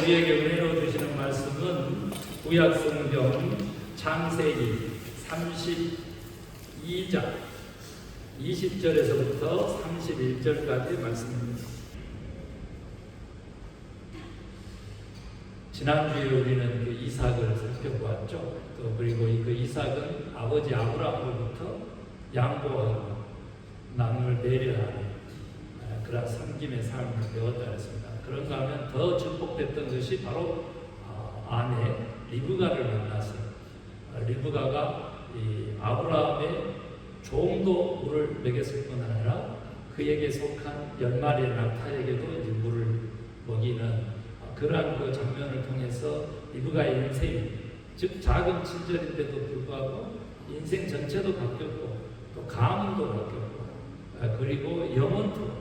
우리에게 은혜로 주시는 말씀은 구약성경 창세기 32장 20절에서부터 31절까지의 말씀입니다. 지난주에 우리는 그 이삭을 살펴보았죠. 또 그리고 그 이삭은 아버지 아브라함으로부터 양보하고 남을 배려하는 그런 섬김의 삶을 배웠다 했습니다. 그런가 하면 더 축복됐던 것이 바로 아내 리브가를 만나서 리브가가 이 아브라함의 종도물을 먹였을 뿐 아니라 그에게 속한 10마리의 낙타에게도 이제 물을 먹이는 그러한 그 장면을 통해서 리브가의 인생이 즉 작은 친절인데도 불구하고 인생 전체도 바뀌었고 또 가문도 바뀌었고 그리고 영혼도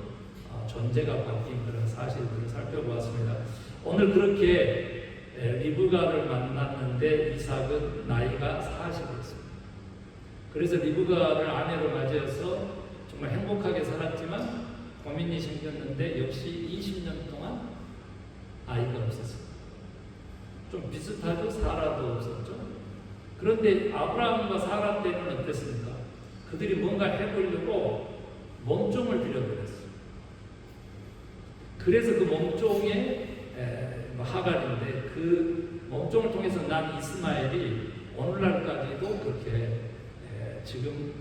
존재가 바뀐 그런 사실들을 살펴보았습니다. 오늘 그렇게 리브가를 만났는데 이삭은 나이가 40이었습니다. 그래서 리브가를 아내로 맞이해서 정말 행복하게 살았지만 고민이 생겼는데 역시 20년 동안 아이가 없었어요. 좀 비슷하죠? 사라도 없었죠. 그런데 아브라함과 사라 때는 어땠습니까? 그들이 뭔가 해보려고 몸종을 들여버렸어요. 그래서 그 몸종에 하갈인데 그 몸종을 통해서 난 이스마엘이 오늘날까지도 그렇게 지금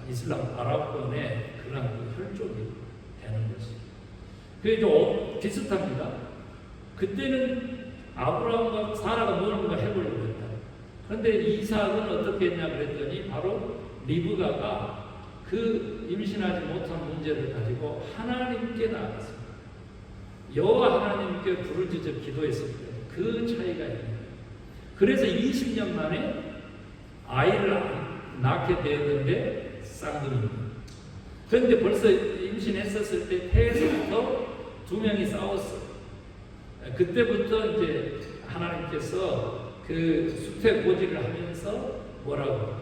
이슬람 아랍권의 그런 그 혈족이 되는 것이. 그게 좀 비슷합니다. 그때는 아브라함과 사라가 뭔가 해보려고 했다. 그런데 이삭은 어떻게 했냐 그랬더니 바로 리브가가 그 임신하지 못한 문제를 가지고 하나님께 나아갔습니다. 여호와 하나님께 부르짖어 기도했습니다. 그 차이가 있는 거예요. 그래서 20년 만에 아이를 낳게 되었는데 쌍둥이입니다. 그런데 벌써 임신했었을 때 태에서부터 두 명이 싸웠어요. 그때부터 이제 하나님께서 그 수태 고지를 하면서 뭐라고?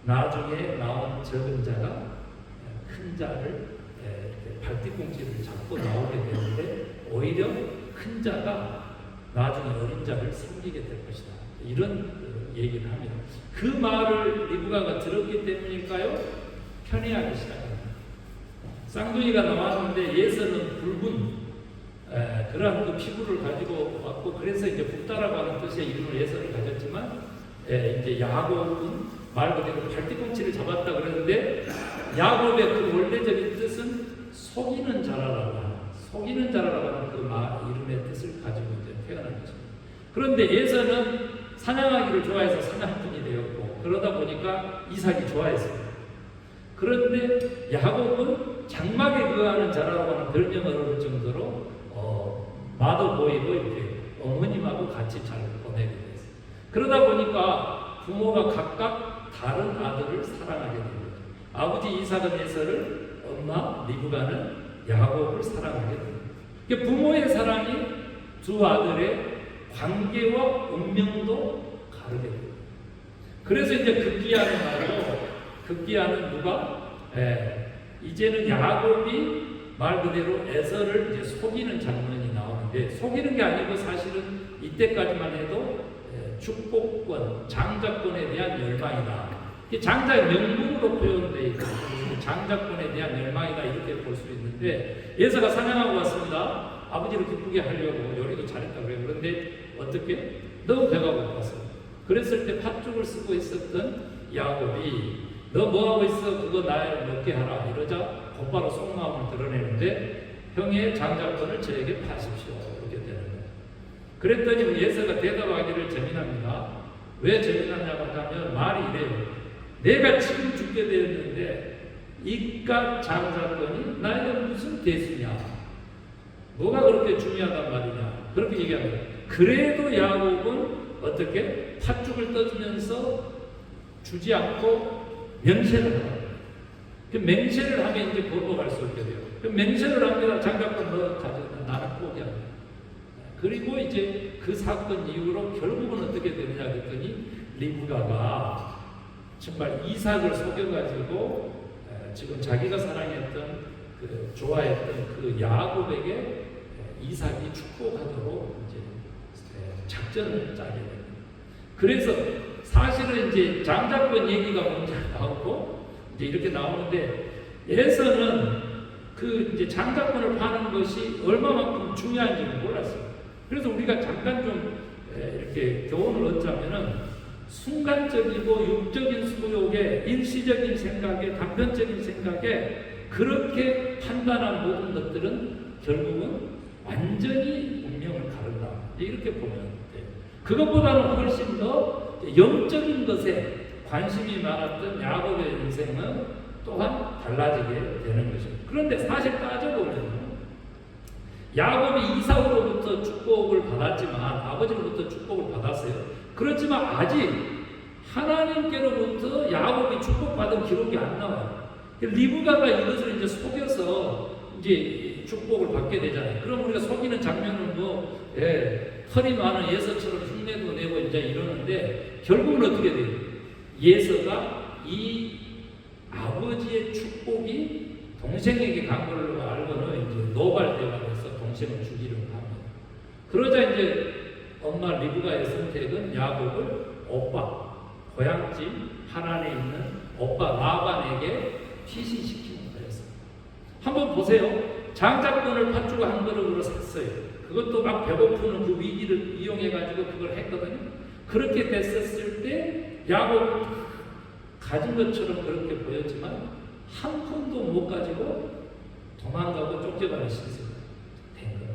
나중에 나온 적은 자가 큰 자를 발뒤꿈치를 잡고 나오게 되는데 오히려 큰 자가 나중에 어린 자를 섬기게 될 것이다. 이런 얘기를 합니다. 그 말을 리브가가 들었기 때문일까요? 편애하기 시작합니다. 쌍둥이가 나왔는데 예서는 붉은 그러한 그 피부를 가지고 왔고 그래서 이제 붓다라고 하는 뜻의 이름을 예서를 가졌지만 이제 야곱은 말 그대로 발뒤꿈치를 잡았다 그러는데 야곱의 그 원래적인 뜻은 속이는 자라라고 하는 속이는 자라라고 하는 그 이름의 뜻을 가지고 이제 태어난 것입니다. 그런데 예서는 사냥하기를 좋아해서 사냥꾼이 되었고 그러다 보니까 이삭이 좋아했습니다. 그런데 야곱은 장막에 거하는 자라고 하는 별명을 얻을 정도로 마도 보이고 이렇게 어머님하고 같이 잘 보내게 됐어요. 그러다 보니까 부모가 각각 다른 아들을 사랑하게 됩니다. 아버지 이삭은 예서를 엄마 리브가는 야곱을 사랑하게 됩니다. 부모의 사랑이 두 아들의 관계와 운명도 가르게 됩니다. 그래서 이제 극기야는 말이죠. 극기야는 누가? 이제는 야곱이 말 그대로 에서를 이제 속이는 장면이 나오는데 속이는 게 아니고 사실은 이때까지만 해도 축복권, 장자권에 대한 열망이다. 장자의 명분으로 표현되어 있거든요. 장자권에 대한 열망이다 이렇게 볼 수 있는데 예서가 사냥하고 왔습니다. 아버지를 기쁘게 하려고 요리도 잘했다고 그래요. 그런데 어떻게? 너무 배가 고팠어. 그랬을 때 팥죽을 쓰고 있었던 야곱이 너 뭐하고 있어? 그거 나를 먹게 하라. 이러자 곧바로 속마음을 드러내는데 형의 장자권을 저에게 파십시오. 이렇게 되는 거예요. 그랬더니 예서가 대답하기를 재미납니다. 왜 재미나냐고 하면 말이 이래요. 내가 지금 죽게 되었는데 이깟 장자권이 나에게 무슨 대수냐? 뭐가 그렇게 중요하단 말이냐? 그렇게 얘기합니다. 그래도 야곱은 어떻게? 팥죽을 떠주면서 주지 않고 맹세를 합니다. 맹세를 하면 이제 거부할 수 없게 돼요. 맹세를 합니다. 장자권 너 가져다 나는 포기합니다. 그리고 이제 그 사건 이후로 결국은 어떻게 되느냐 했더니 리브가가 정말 이삭을 속여가지고 지금 자기가 사랑했던 그 좋아했던 그 야곱에게 이삭이 축복하도록 이제 작전을 짜게 됩니다. 그래서 사실은 이제 장자권 얘기가 먼저 나오고 이제 이렇게 나오는데 에서는 그 이제 장자권을 파는 것이 얼마만큼 중요한지는 몰랐어요. 그래서 우리가 잠깐 좀 이렇게 교훈을 얻자면은 순간적이고 육적인 수욕에 일시적인 생각에 단편적인 생각에 그렇게 판단한 모든 것들은 결국은 완전히 운명을 가른다. 이렇게 보면 돼요. 그것보다는 훨씬 더 영적인 것에 관심이 많았던 야곱의 인생은 또한 달라지게 되는 것입니다. 그런데 사실 따져보면 야곱이 이삭으로부터 축복을 받았지만 아버지로부터 축복을 받았어요. 그렇지만 아직 하나님께로부터 야곱이 축복받은 기록이 안 나와요. 리브가가 이것을 이제 속여서 이제 축복을 받게 되잖아요. 그럼 우리가 속이는 장면은 털이 많은 예서처럼 흉내도 내고 이제 이러는데 결국은 어떻게 돼요? 예서가 이 아버지의 축복이 동생에게 간 걸로 알고는 이제 노발대가 돼서 동생을 죽이려고 합니다. 그러자 이제 엄마 리브가의 선택은 야곱을 오빠, 고향집 하란에 있는 오빠 라반에게 피신시키는 거였어요. 한번 보세요. 장자권을 팥주고 한 그릇으로 샀어요. 그것도 막 배고프는 그 위기를 이용해가지고 그걸 했거든요. 그렇게 됐었을 때 야곱 가진 것처럼 그렇게 보였지만 한 푼도 못 가지고 도망가고 쫓겨가는 시대가 된 거예요.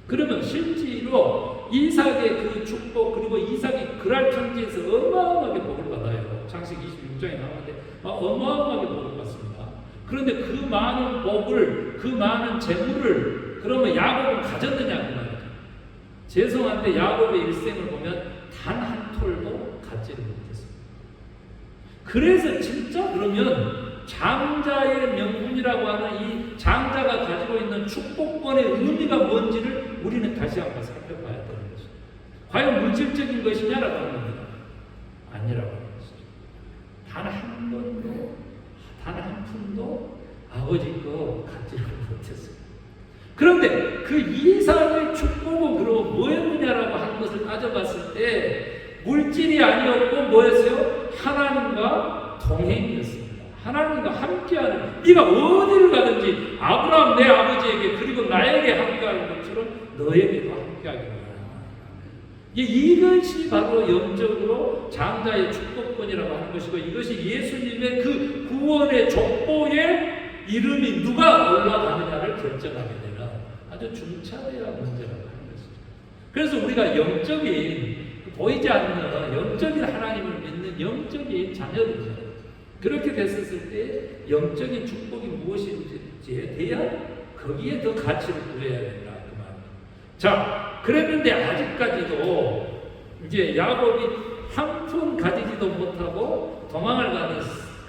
그러면 실제로 이삭의 그 축복 그리고 이삭이 그랄 평지에서 어마어마하게 복을 받아요. 창세기 26장에 나오는데 어마어마하게 복을 받습니다. 그런데 그 많은 복을 그 많은 재물을 그러면 야곱은 가졌느냐 그 말이죠. 죄송한데 야곱의 일생을 보면 단 한 톨도 갖지를 못했습니다. 그래서 진짜 그러면 장자의 명분이라고 하는 이 장자가 가지고 있는 축복권의 의미가 뭔지를 우리는 다시 한번 살펴봐야 되는 것이죠. 과연 물질적인 것이냐라고 하는 겁니다. 아니라고 하는 것이죠. 단 한 번도, 단 한 푼도 아버지 거 갖지를 못했어요. 그런데 그 이삭의 축복은 그럼 뭐였느냐라고 하는 것을 따져봤을 때 물질이 아니었고 뭐였어요? 하나님과 동행이었습니다. 하나님과 함께하는, 네가 어디를 가든지 아브라함 내 아버지에게 그리고 나에게 함께하는 것처럼 너에게도 함께하기를 바랍니다. 이것이 바로 영적으로 장자의 축복권이라고 하는 것이고 이것이 예수님의 그 구원의 족보에 이름이 누가 올라가느냐를 결정하게 되는 아주 중차대한 문제라고 하는 것이죠. 그래서 우리가 영적인 보이지 않는 영적인 하나님을 믿는 영적인 자녀들이죠. 그렇게 됐었을 때 영적인 축복이 무엇인지에 대한 거기에 더 가치를 부여해야 된다 그 말입니다. 자, 그랬는데 아직까지도 이제 야곱이 한 푼 가지지도 못하고 도망을 가는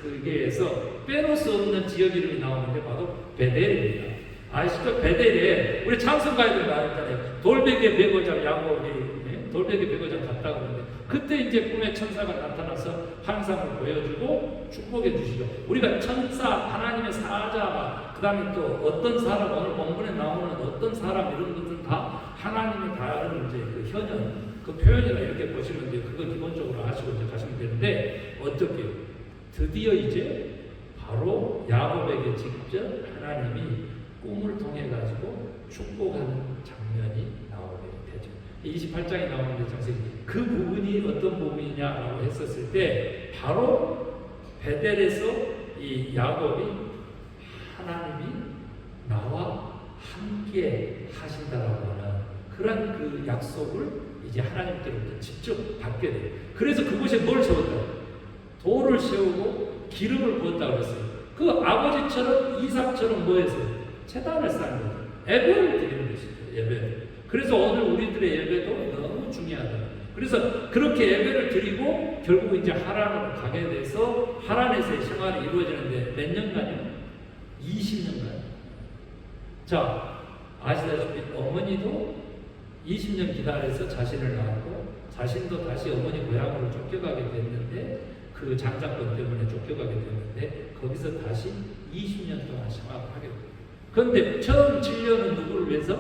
그게에서 빼놓을 수 없는 지역 이름이 나오는데 바로 베델입니다. 아시죠? 베델에 우리 찬송가에도 나왔잖아요. 돌베개 베고자 야곱이 돌베개 베고자 갔다고 그러는데 그때 이제 꿈에 천사가 나타나서 환상을 보여주고 축복해 주시죠. 우리가 천사, 하나님의 사자, 그 다음에 또 어떤 사람, 오늘 본문에 나오는 어떤 사람 이런 것들은 다 하나님의 다른 이제 그 현현, 그 표현이라 이렇게 보시면 이제 그거 기본적으로 아시고 이제 가시면 되는데 어떻게 드디어 이제 바로 야곱에게 직접 하나님이 꿈을 통해 가지고 축복하는 장면이 나오게 되죠. 28장에 나오는데 장세기 그 부분이 어떤 부분이냐라고 했었을 때 바로 베델에서 이 야곱이 하나님이 나와 함께 하신다라고 하는 그런 그 약속을 이제 하나님께로부터 직접 받게 돼요. 그래서 그곳에 뭘 세웠다? 돌을 세우고 기름을 부었다고 그랬어요. 그 아버지처럼 이삭처럼 뭐 했어요? 제단을 쌓는 거예요. 예배를 드리는 것이죠. 예배. 그래서 오늘 우리들의 예배도 너무 중요하다. 그래서 그렇게 예배를 드리고 결국 이제 하란으로 가게 돼서 하란에서의 생활이 이루어지는데 몇 년간요? 20년간. 자, 아시다시피 어머니도 20년 기다려서 자신을 낳았고 자신도 다시 어머니 고향으로 쫓겨가게 됐는데 그 장자권 때문에 쫓겨가게 됐는데 거기서 다시 20년 동안 생활을 하게 됩니다. 그런데 처음 7년은 누구를 위해서?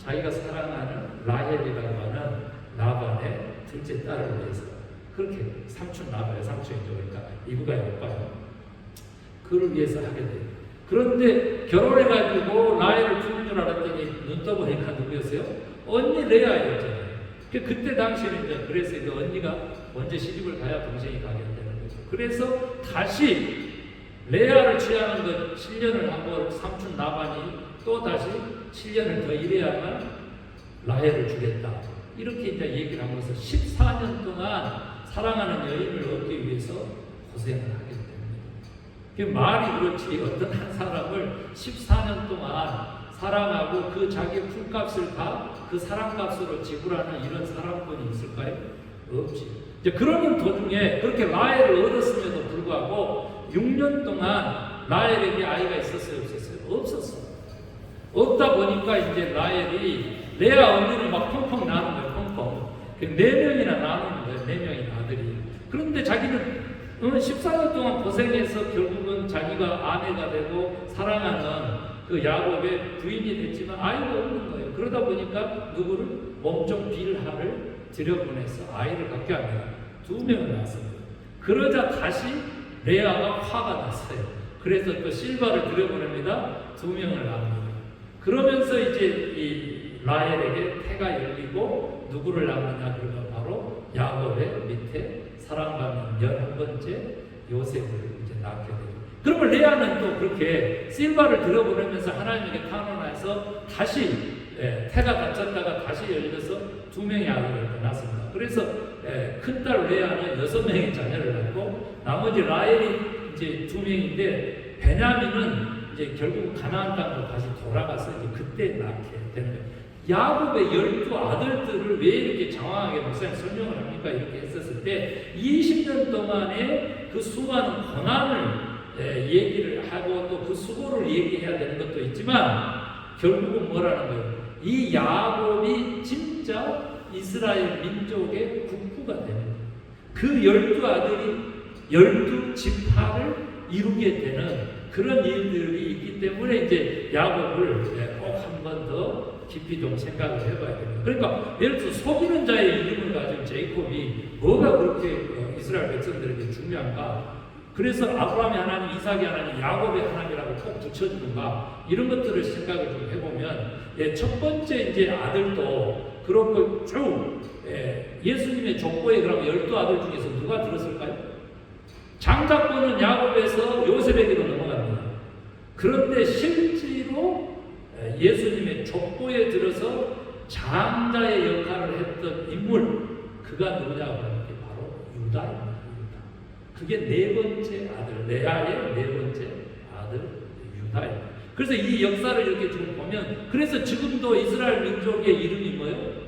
자기가 사랑하는 라헬이라고 하는 라반의 둘째 딸을 위해서 그렇게 삼촌 라반의 삼촌이죠. 그러니까 이브가의 오빠요. 그를 위해서 하게 돼요. 그런데 결혼해가지고 라헬을 품은 줄 알았더니 눈 떠보니까 누구였어요? 언니 레아였잖아요. 그때 당시에는 이제 그래서 그 언니가 먼저 시집을 가야 동생이 가게 되는 거죠. 그래서 다시 레아를 취하는 것 7년을 하고 삼촌 라반이 또 다시 7년을 더 일해야만 라헬을 주겠다. 이렇게 이제 얘기를 하면서 14년 동안 사랑하는 여인을 얻기 위해서 고생을 하게 됩니다. 말이 그렇지 어떤 한 사람을 14년 동안 사랑하고 그 자기의 풀값을 다 그 사랑값으로 지불하는 이런 사랑꾼이 있을까요? 없지. 이제 그러는 도중에 그렇게 라헬을 얻었음에도 불구하고 6년 동안 라헬에게 아이가 있었어요? 없었어요? 없었어. 없다 보니까 이제 라헬이 레아 언니를 막 펑펑 나는 거예요. 펑펑. 4명이나 나누는 거예요. 4명의 아들이. 그런데 자기는 14년 동안 고생해서 결국은 자기가 아내가 되고 사랑하는 그 야곱의 부인이 됐지만 아이가 없는 거예요. 그러다 보니까 누구를 몸종 빌하를 들여보내서 아이를 갖게 합니다. 2명을 낳았습니다. 그러자 다시 레아가 화가 났어요. 그래서 또 실바를 들여보냅니다. 2명을 낳습니다. 그러면서 이제 이 라헬에게 태가 열리고 누구를 낳느냐 그러면 바로 야곱의 밑에 사랑받는 11번째 요셉을 이제 낳게 됩니다. 그러면 레아는 또 그렇게 실바를 들여보내면서 하나님에게 탄원해서 다시 태가 닫혔다가 다시 열려서 2명의 아들을 낳습니다. 그래서 큰딸 레아는 6명의 자녀를 낳고 나머지 라헬이 이제 2명인데 베냐민은 이제 결국 가나안 땅으로 다시 돌아가서 이제 그때 낳게 되는 거예요. 야곱의 12아들들을 왜 이렇게 장황하게 목사님 설명을 합니까? 이렇게 했었을 때 20년 동안의 그 수많은 고난을 얘기를 하고 또 그 수고를 얘기해야 되는 것도 있지만 결국은 뭐라는 거예요? 이 야곱이 진짜 이스라엘 민족의 국부가 되는 거예요. 그 12아들이 12지파를 이루게 되는 그런 일들이 있기 때문에 이제 야곱을 꼭 한 번 더 깊이 좀 생각을 해봐야 됩니다. 그러니까 예를 들어서 속이는 자의 이름을 가진 제이콥이 뭐가 그렇게 이스라엘 백성들에게 중요한가? 그래서 아브라함의 하나님, 이삭의 하나님, 야곱의 하나님이라고 꼭 붙여주는가? 이런 것들을 생각을 좀 해보면 첫 번째 이제 아들도 그렇고 쭉 예수님의 족보에 그러면 12아들 중에서 누가 들었을까요? 장자권은 야곱에서 요셉에게로 넘어갑니다. 그런데 실제로 예수님의 족보에 들어서 장자의 역할을 했던 인물 그가 누구냐고 하는 게 바로 유다입니다. 그게 4번째 아들, 레아의 4번째 아들 유다입니다. 그래서 이 역사를 이렇게 좀 보면 그래서 지금도 이스라엘 민족의 이름이 뭐예요?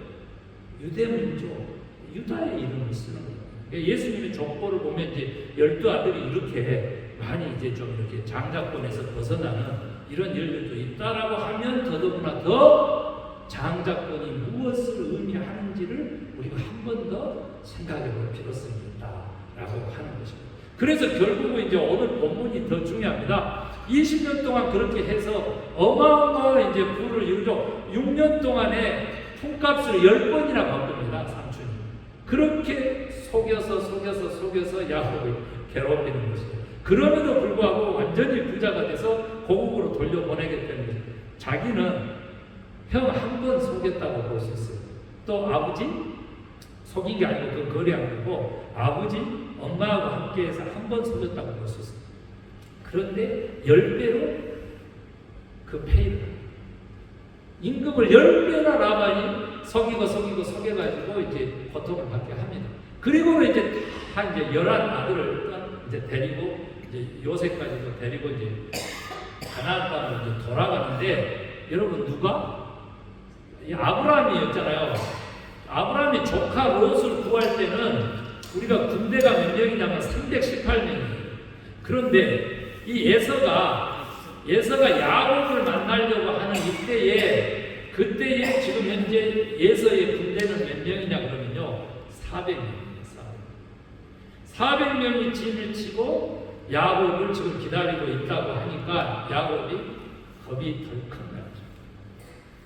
유대민족, 유다의 이름을 쓰는 거예요. 예수님의 족보를 보면 이제 12아들이 이렇게 많이 이제 좀 이렇게 장자권에서 벗어나는 이런 일들도 있다라고 하면 더더구나 더 장자권이 무엇을 의미하는지를 우리가 한 번 더 생각해 볼 필요성이 있다라고 하는 것입니다. 그래서 결국은 이제 오늘 본문이 더 중요합니다. 20년 동안 그렇게 해서 어마어마한 이제 부를 이루죠. 6년 동안에 품값을 10번이나 바꿉니다. 삼촌이. 그렇게 속여서 야곱을 괴롭히는 것이죠. 그럼에도 불구하고 완전히 부자가 돼서 고국으로 돌려보내게 되는 거죠. 자기는 형 한 번 속였다고 볼 수 있어요. 또 아버지 속인 게 아니고 그 거리 아니고 아버지 엄마하고 함께해서 한 번 속였다고 볼 수 있어요. 그런데 10배로 그 페이를 임금을 10배나 라반이 속여가지고 이제 고통을 받게 합니다. 그리고는 이제 다 이제 11아들을 이제 데리고 이제 요셉까지도 데리고 이제 가나안 땅으로 이제 돌아가는데 여러분 누가? 이 아브라함이었잖아요. 아브라함이 조카 롯을 구할 때는 우리가 군대가 몇 명이냐면 318명이에요. 그런데 이 예서가 야곱을 만나려고 하는 그때에 지금 현재 예서의 군대는 몇 명이냐 그러면요 400명입니다. 400명이 진을 치고 야곱을 지금 기다리고 있다고 하니까 야곱이 겁이 덜컥 나죠.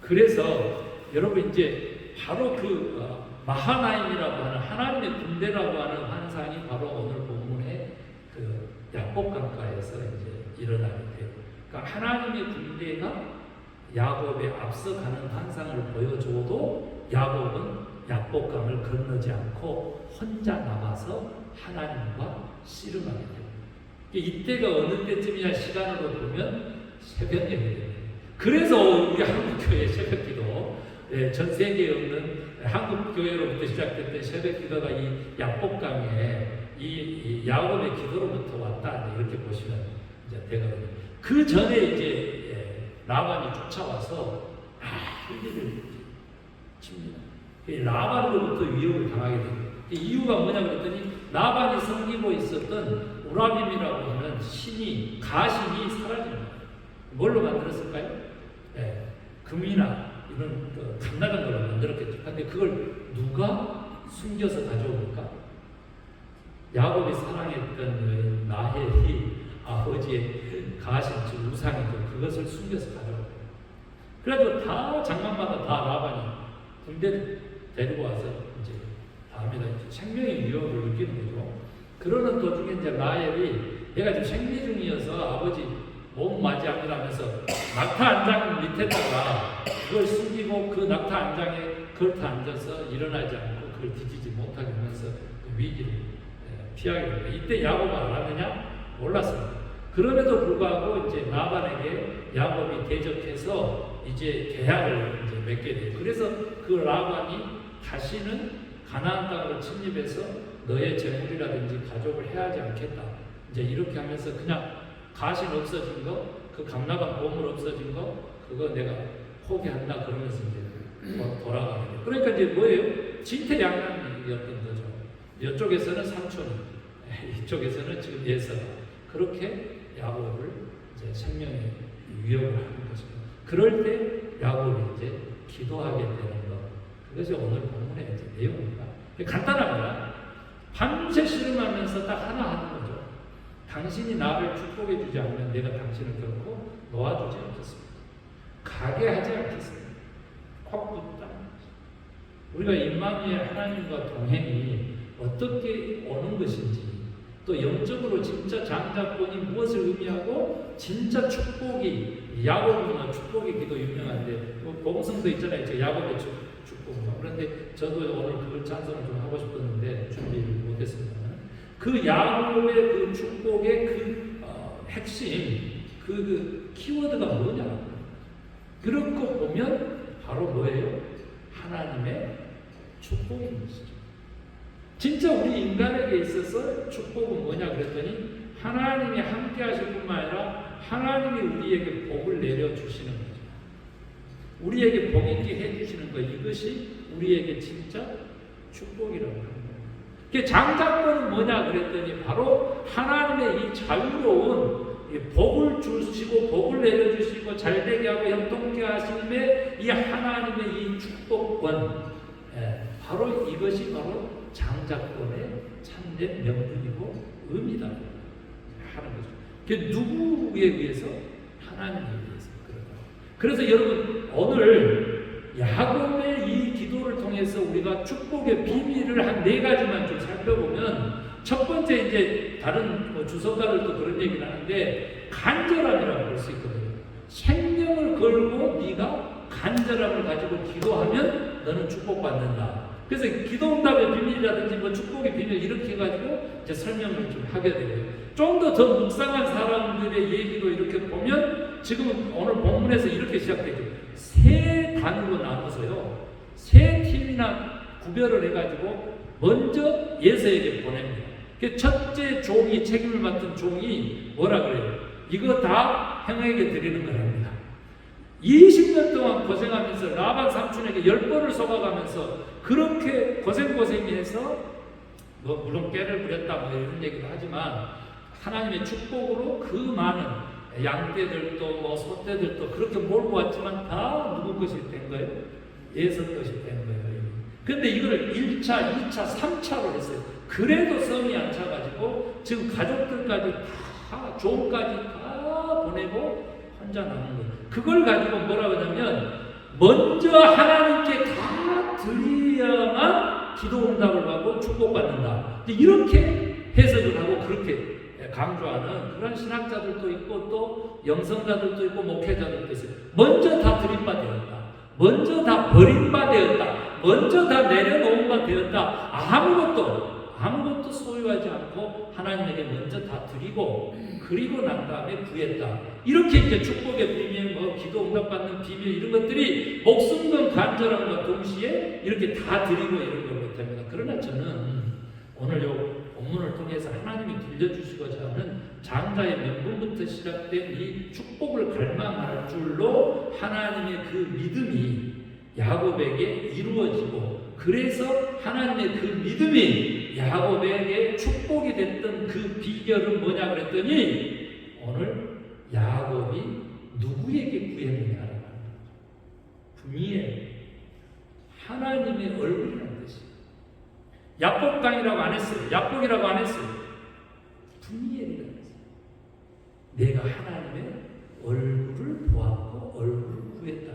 그래서 여러분 이제 바로 그 마하나임이라고 하는 하나님의 군대라고 하는 환상이 바로 오늘 본문의 그 야곱 강가에서 이제 일어나게 돼요. 그러니까 하나님의 군대가 야곱에 앞서가는 환상을 보여줘도 야곱은 야복강을 건너지 않고 혼자 남아서 하나님과 씨름하게 돼요. 이때가 어느 때쯤이냐 시간으로 보면 새벽녘이 돼요. 그래서 우리 한국교회 새벽기도, 전 세계에 없는 한국교회로부터 시작됐던 새벽기도가 이 야복강에 이 야곱의 기도로부터 왔다, 이렇게 보시면 이제 되거든요. 그 전에 이제 라반이 쫓아와서 흘리를 칩니다. 라반으로부터 위협을 당하게 됩니다. 이유가 뭐냐 그랬더니 라반이 섬기고 있었던 우라빔이라고 하는 신이, 가신이 사라집니다. 뭘로 만들었을까요? 금이나 이런 감나간 걸로 만들었겠죠. 근데 그걸 누가 숨겨서 가져옵니까? 야곱이 사랑했던 여인 라헬이 아버지의 가신, 즉 우상이죠. 그것을 숨겨서 가져옵니다. 그래가지고 다 장막마다 다 라반이 군대를 데리고 와서 이제 다음에다 생명의 위협을 느끼는 거죠. 그러는 도중에 이제 라헬이 얘가 지금 생리 중이어서 아버지 몸 맞이합니다 하면서 낙타 안장 밑에다가 그걸 숨기고 그 낙타 안장에 걸터 앉아서 일어나지 않고 그걸 뒤지지 못하게 하면서 그 위기를 피하게 됩니다. 이때 야곱은 알았느냐? 몰랐습니다. 그럼에도 불구하고 이제 라반에게 야곱이 대적해서 이제 계약을 이제 맺게 돼요. 그래서 그 라반이 다시는 가나안 땅으로 침입해서 너의 재물이라든지 가족을 해하지 않겠다. 이제 이렇게 하면서 그냥 가신 없어진 거, 그 감나간 보물 없어진 거, 그거 내가 포기한다 그러면서 이제 돌아가게 돼요. 그러니까 이제 뭐예요? 진퇴양난이었던 거죠. 이쪽에서는 삼촌이, 이쪽에서는 지금 예서가 그렇게 야곱을 이제 생명의 위협을 하는 것입니다. 그럴 때 야곱이 이제 기도하게 되는 것, 그것이 오늘 본문의 이제 내용입니다. 간단합니다. 밤새 씨름하면서 딱 하나 하는 거죠. 당신이 나를 축복해 주지 않으면 내가 당신을 결코 놓아주지 않겠습니다. 가게 하지 않겠습니다. 콕 붙다. 우리가 임마누엘 하나님과 동행이 어떻게 오는 것인지, 또 영적으로 진짜 장자권이 무엇을 의미하고 진짜 축복이, 야곱은 축복의 기도 유명한데 복음성도 있잖아요. 야곱의 축복. 그런데 저도 오늘 그걸 찬송을 좀 하고 싶었는데 준비를 못했습니다. 그 야곱의 그 축복의 그 핵심, 그 키워드가 뭐냐? 그런 거 보면 바로 뭐예요? 하나님의 축복인 것이죠. 진짜 우리 인간에게 있어서 축복은 뭐냐 그랬더니 하나님이 함께 하실 뿐만 아니라 하나님이 우리에게 복을 내려주시는 거죠. 우리에게 복 있게 해주시는 것, 이것이 우리에게 진짜 축복이라고 합니다. 장자권은 뭐냐 그랬더니 바로 하나님의 이 자유로운 복을 주시고 복을 내려주시고 잘되게 하고 형통케 하심의 이 하나님의 이 축복권, 바로 이것이 바로 장자권의 참된 명분이고 의미다 하는 거죠. 그게 누구에 의해서? 하나님에 의해서 그런다. 그래서 여러분 오늘 야곱의 이 기도를 통해서 우리가 축복의 비밀을 한 4가지만 좀 살펴보면, 첫 번째 이제 다른 주석가들도 그런 얘기를 하는데 간절함이라고 볼 수 있거든요. 생명을 걸고 네가 간절함을 가지고 기도하면 너는 축복받는다. 그래서 기도응답의 비밀이라든지 축복의 비밀 이렇게 해가지고 이제 설명을 좀 하게 되고요. 좀 더 묵상한 사람들의 얘기도 이렇게 보면 지금 오늘 본문에서 이렇게 시작되죠. 세 단으로 나눠서요. 세 팀이나 구별을 해가지고 먼저 예서에게 보냅니다. 첫째 종이, 책임을 맡은 종이 뭐라 그래요? 이거 다 형에게 드리는 거랍니다. 20년 동안 고생하면서 라반 삼촌에게 10번을 속아가면서 그렇게 고생해서 물론 깨를 부렸다 이런 얘기도 하지만 하나님의 축복으로 그 많은 양떼들도 소떼들도 그렇게 몰고 왔지만 다 누구 것이 된 거예요? 예서 것이 된 거예요. 근데 이걸 1차, 2차, 3차로 했어요. 그래도 성이 안 차가지고 지금 가족들까지 다 종까지 다 보내고 혼자 남은 거예요. 그걸 가지고 뭐라고 하냐면 먼저 하나님께 다 드려야만 기도 응답을 받고 축복받는다. 이렇게 해석을 하고 그렇게 강조하는 그런 신학자들도 있고 또 영성자들도 있고 목회자들도 있어요. 먼저 다 드린 바 되었다. 먼저 다 버린 바 되었다. 먼저 다 내려놓은 바 되었다. 아무것도 소유하지 않고 하나님에게 먼저 다 드리고 그리고 난 다음에 구했다. 이렇게 이제 축복의 비밀, 기도 응답받는 비밀 이런 것들이 목숨 건 간절함과 동시에 이렇게 다 드리고 이런 거기 때문에 그러나 저는 오늘 요 본문을 통해서 하나님이 들려주시고자 하는 장자의 명분부터 시작된 이 축복을 갈망할 줄로 하나님의 그 믿음이 야곱에게 이루어지고 그래서 하나님의 그 믿음이 야곱에게 축복이 됐던 그 비결은 뭐냐 그랬더니 오늘 야곱이 누구에게 구했느냐라는 거예요. 분이에요. 하나님의 얼굴이라는 뜻이에요. 야곱 땅이라고 안 했어요. 야곱이라고 안 했어요. 분이엘이라고 했어요. 내가 하나님의 얼굴을 보았고 얼굴을 구했다.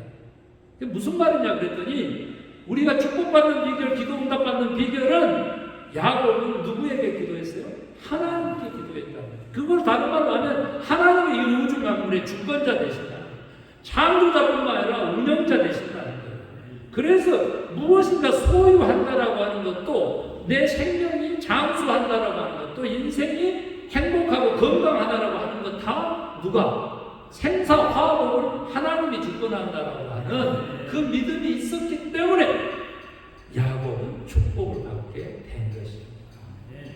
그게 무슨 말이냐 그랬더니 우리가 축복받는 비결, 기도 응답받는 비결은 야곱은 누구에게 기도했어요? 하나님께 기도했다. 그걸 다른 말로 하면 하나님의 이 우주 만물의 주권자 되신다. 창조자뿐만 아니라 운영자 되신다는 거예요. 그래서 무엇인가 소유한다라고 하는 것도 내 생명이 장수한다라고 하는 것도 인생이 행복하고 건강하다라고 하는 것 다 누가? 생사화복을 하나님이 주권한다라고 하는 그 믿음이 있었기 때문에 야곱은 축복을 받게 된 것입니다.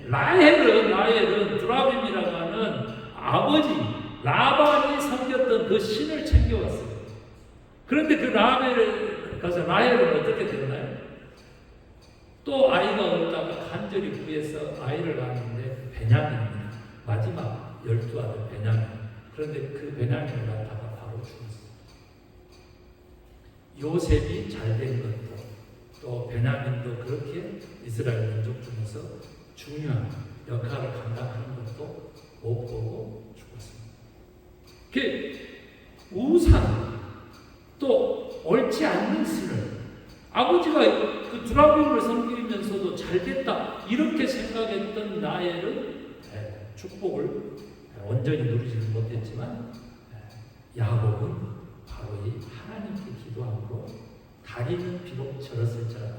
라헬은 드라빔이라고 하는 아버지 라반이 섬겼던 그 신을 챙겨왔어요. 그런데 그 라헬은 어떻게 됐나요? 또 아이가 없다가 간절히 구해서 아이를 낳았는데 베냐민입니다. 마지막 12아들 베냐민. 그런데 그 베냐민을 낳다가 바로 죽었어요. 요셉이 잘된 것도 또 베냐민도 그렇게 이스라엘 민족 중에서 중요한 역할을 감당하는 것도 못 보고 죽었습니다. 그 우상 또 옳지 않는 신을 아버지가 그 드라빔을 섬기면서도 잘됐다 이렇게 생각했던 라헬은 축복을 온전히 누리지는 못했지만 야곱은 바로 이 하나님께 기도함으로 다리는 비록 절었을지라도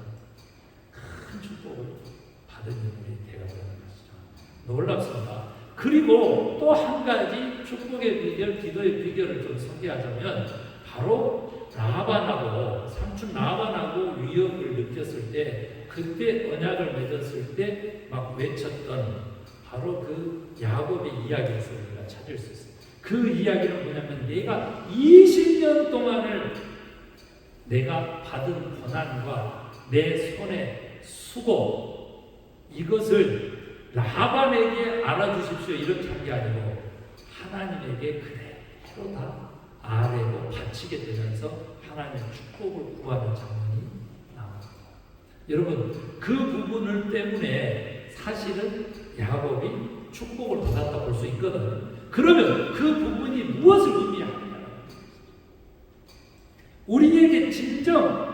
큰 축복을 받은 인물이 되어가는 것이죠. 놀랍습니다. 그리고 또 한 가지 축복의 비결, 기도의 비결을 좀 소개하자면 바로 라반하고 삼촌 라반하고 위협을 느꼈을 때 그때 언약을 맺었을 때 막 외쳤던 바로 그 야곱의 이야기에서 우리가 찾을 수 있어요. 그 이야기는 뭐냐면 내가 20년 동안을 내가 받은 고난과 내 손의 수고 이것을 라반에게 알아주십시오 이렇게 한 게 아니고 하나님에게 그대로 다 아뢰고 바치게 되면서 하나님의 축복을 구하는 장면이 나옵니다. 여러분 그 부분을 때문에 사실은 야곱이 축복을 받았다 볼 수 있거든요. 그러면 그 부분이 무엇을 의미하느냐? 우리에게 진정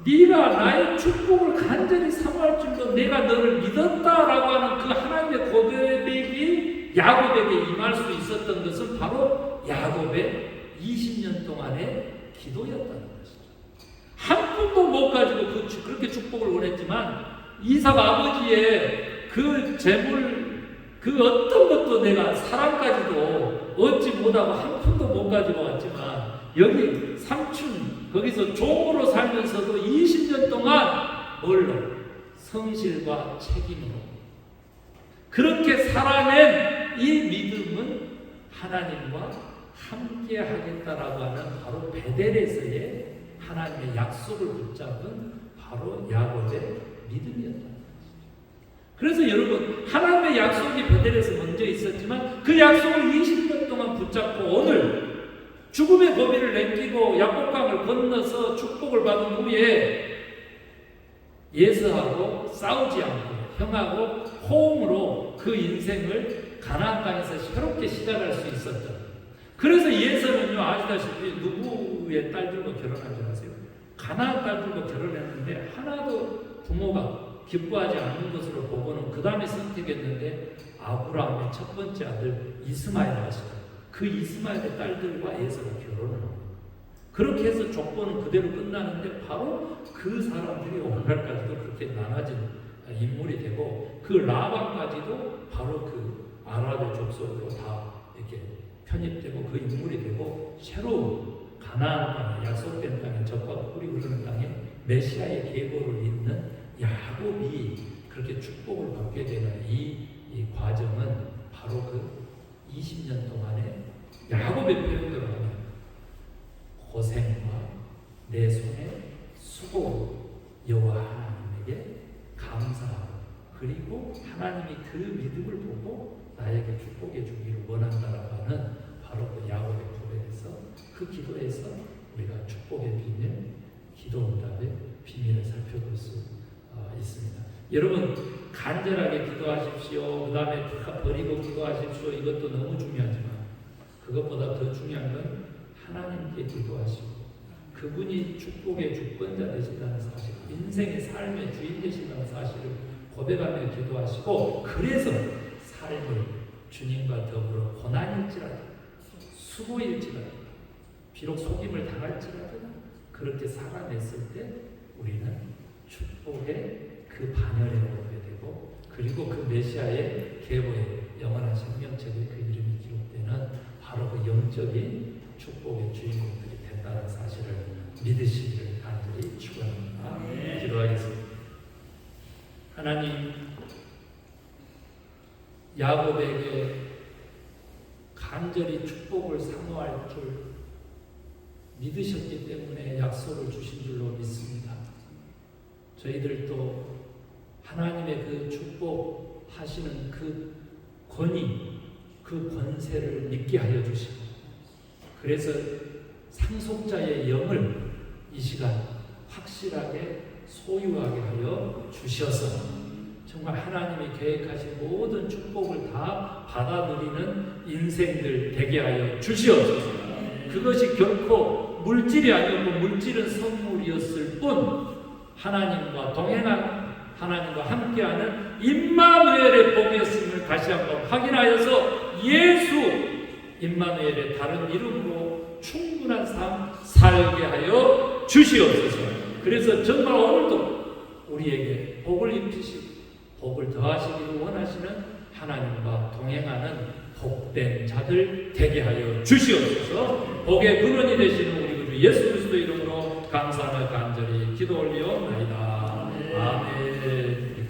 네가 나의 축복을 간절히 사모할 줄로 내가 너를 믿었다라고 하는 그 하나님의 고백이 야곱에게 임할 수 있었던 것은 바로 야곱의 20년 동안의 기도였다는 것이죠. 한 푼도 못 가지고 그렇게 축복을 원했지만 이삭 아버지의 그 재물 그 어떤 것도 내가 사랑까지도 얻지 못하고 한 푼도 못 가지고 왔지만 여기 삼촌 거기서 종으로 살면서도 20년 동안 뭘로? 성실과 책임으로 그렇게 살아낸 이 믿음은 하나님과 함께 하겠다라고 하는 바로 베델에서의 하나님의 약속을 붙잡은 바로 야곱의 믿음이었다. 그래서 여러분 하나님의 약속이 베델에서 먼저 있었지만 그 약속을 20년 동안 붙잡고 오늘 죽음의 고비를 넘기고 야복강을 건너서 축복을 받은 후에 예서하고 싸우지 않고 형하고 호응으로 그 인생을 가나안 땅에서 새롭게 시작할 수 있었던. 그래서 예서는요 아시다시피 누구의 딸들과 결혼한 줄 아세요? 가나안 딸들과 결혼했는데 하나도 부모가 기뻐하지 않는 것으로 보고는 그 다음에 선택했는데 아브라함의 첫 번째 아들 이스마엘 아시죠? 그 이스마엘의 딸들과 에서가 결혼을 합니다. 그렇게 해서 조건은 그대로 끝나는데 바로 그 사람들이 오늘날까지도 그렇게 나눠진 인물이 되고 그 라반까지도 바로 그 아랍의 족속으로 다 이렇게 편입되고 그 인물이 되고 새로운 가나안 땅에 약속된 땅에 젖과 꿀이 흐르는 땅에 메시아의 계보를 잇는 야곱이 그렇게 축복을 받게 되는 이 과정은 바로 그 20년 동안에 야곱의 표현대로 하면 고생과 내 손의 수고 여호와 하나님에게 감사하고 그리고 하나님이 그 믿음을 보고 나에게 축복해 주기를 원한다라고 하는 바로 그 야곱의 고백에서 그 기도에서 우리가 축복의 비밀, 기도 응답의 비밀을 살펴볼 수 있습니다. 여러분 간절하게 기도하십시오. 그 다음에 다 버리고 기도하십시오. 이것도 너무 중요하지만 그것보다 더 중요한 건 하나님께 기도하시고 그분이 축복의 주권자 되신다는 사실, 인생의 삶의 주인 되신다는 사실을 고백하며 기도하시고 그래서 삶을 주님과 더불어 고난일지라도 수고일지라도 비록 속임을 당할지라도 그렇게 살아냈을 때 우리는 축복의 그 반열에 오게 되고 그리고 그 메시아의 계보의 영원한 생명책에 그 이름이 기록되는 바로 그 영적인 축복의 주인공들이 된다는 사실을 믿으시기를 간절히 축원합니다. 기도하겠습니다. 하나님, 야곱에게 간절히 축복을 사모할 줄 믿으셨기 때문에 약속을 주신 줄로 믿습니다. 저희들도 하나님의 그 축복하시는 그 권위, 그 권세를 믿게 하여 주시고 그래서 상속자의 영을 이 시간 확실하게 소유하게 하여 주셔서 정말 하나님이 계획하신 모든 축복을 다 받아들이는 인생들 되게 하여 주시옵소서. 그것이 결코 물질이 아니었고 물질은 선물이었을 뿐 하나님과 동행한 하나님과 함께하는 임마누엘의 복이었음을 다시 한번 확인하여서 예수 임마누엘의 다른 이름으로 충분한 삶 살게 하여 주시옵소서. 그래서 정말 오늘도 우리에게 복을 입히시고 복을 더하시기를 원하시는 하나님과 동행하는 복된 자들 되게 하여 주시옵소서. 복의 근원이 되시는 우리 주 예수 그리스도 이름으로 감사하며 간절히 기도 올리옵나이다. 아멘.